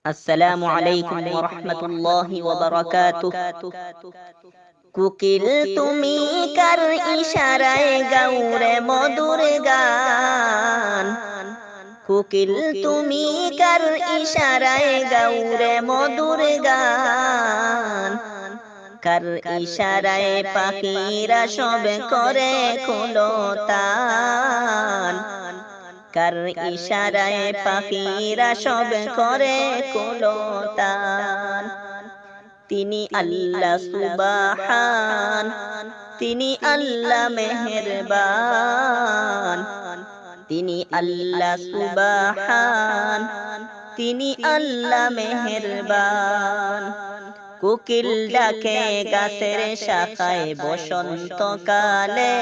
আসসালামু আলাইকুম ওয়া রাহমাতুল্লাহি ওয়া বারাকাতুহু। কোকিল তুমি কার ইশারায় গাও রে মধুর গান। কোকিল তুমি কার ইশারায় গাও রে মধুর গান। কার ইশারায় পাখিরা সব করে কুলতান। কার ইশারায় পাখিরা সব করে কুলতান। তিনি আল্লাহ সুবহান, তিনি আল্লাহ মেহেরবান। তিনি আল্লাহ সুবহান, তিনি আল্লাহ মেহেরবান। কোকিল ডাকে গাছের শাখায় বসন্তকালে,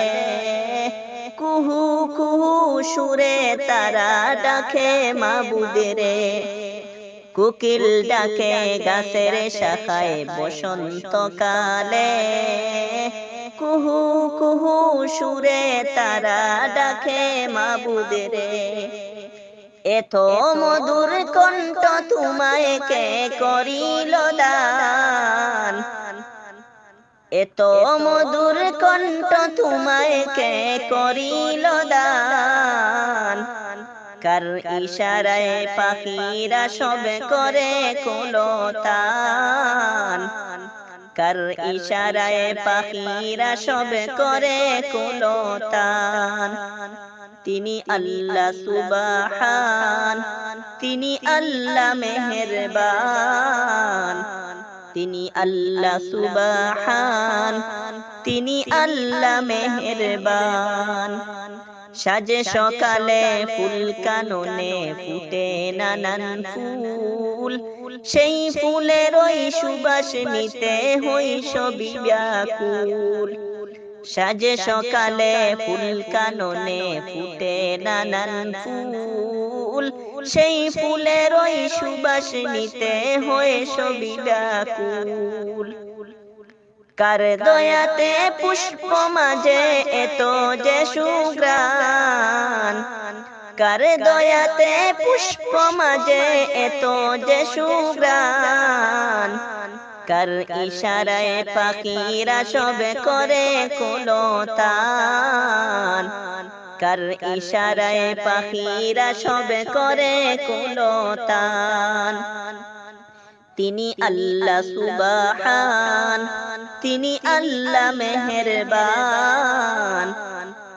কুহু কুহু সুরে তারা ডাকে মাবুদরে। কোকিল ডাকে গাছের শাখায় বসন্তকালে, কুহু কুহু সুরে তারা ডাকে মাবুদরে। এত মধুর কণ্ঠ তোমায় কে করিল দান। এত মধুর কণ্ঠ তোমায় কে করিল দান। কার ইশারায় পাখিরা সব করে কুলতান। কার ইশারায় পাখিরা সব করে কুলতান। তিনি আল্লাহ সুবহান, তিনি আল্লাহ মেহেরবান। তিনি আল্লাহ সুবহান, তিনি আল্লাহ মেহেরবান। সাজে সকালে ফুল কাননে ফুটে নানান ফুল, সেই ফুলের ওই সুবাস নিতে হই সবই ব্যাকুল। সাজে সকালে ফুল কাননে ফুটে নানান ফুল, সেই ফুলের ওই সুবাস নিতে হয়ে সবই ব্যাকুল। কার দয়াতে পুষ্প মাঝে এত যে সুঘ্রাণ। কার দয়াতে পুষ্প মাঝে এত যে সুঘ্রাণ। কার ইশারায় পাখিরা সব করে কুলতান। কার ইশারায় পাখিরা সব করে কুলতান। তিনি আল্লাহ সুবহান, তিনি আল্লাহ মেহেরবান।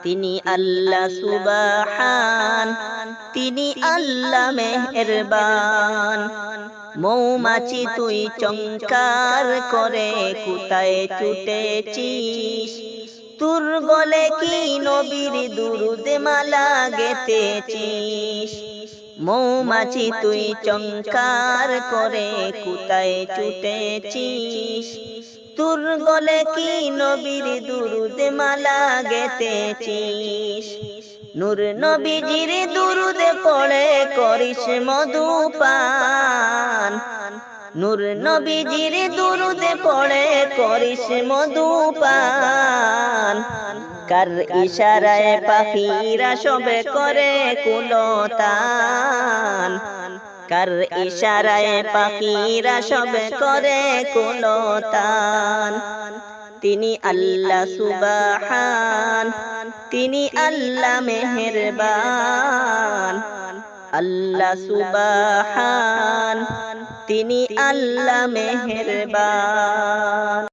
তিনি আল্লাহ সুবহান, তিনি আল্লাহ মেহেরবান। মৌমাছি তুই চমৎকার করে কোথায় ছুটেছিস। তোর গলে কি নবীর দুরুদ মালা গেথেছিস। মৌমাছি তুই চমৎকার করে কোথায় ছুটেছিস। তোর গলে কি নবীর দুরুদ মালা গেথেছিস। নূর নবীজির দুরুদ পড়ে করিস মধুপান। নূর নবীজির দুরুদ পড়ে করিস মধুপান। কার ইশারায় পাখিরা সবে করে কুলতান। কার ইশারায় পাখিরা সবে করে কুলতান। তিনি আল্লাহ সুবহান, তিনি আল্লাহ মেহেরবান। আল্লাহ সুবহান, তিনি আল্লাহ মেহেরবান।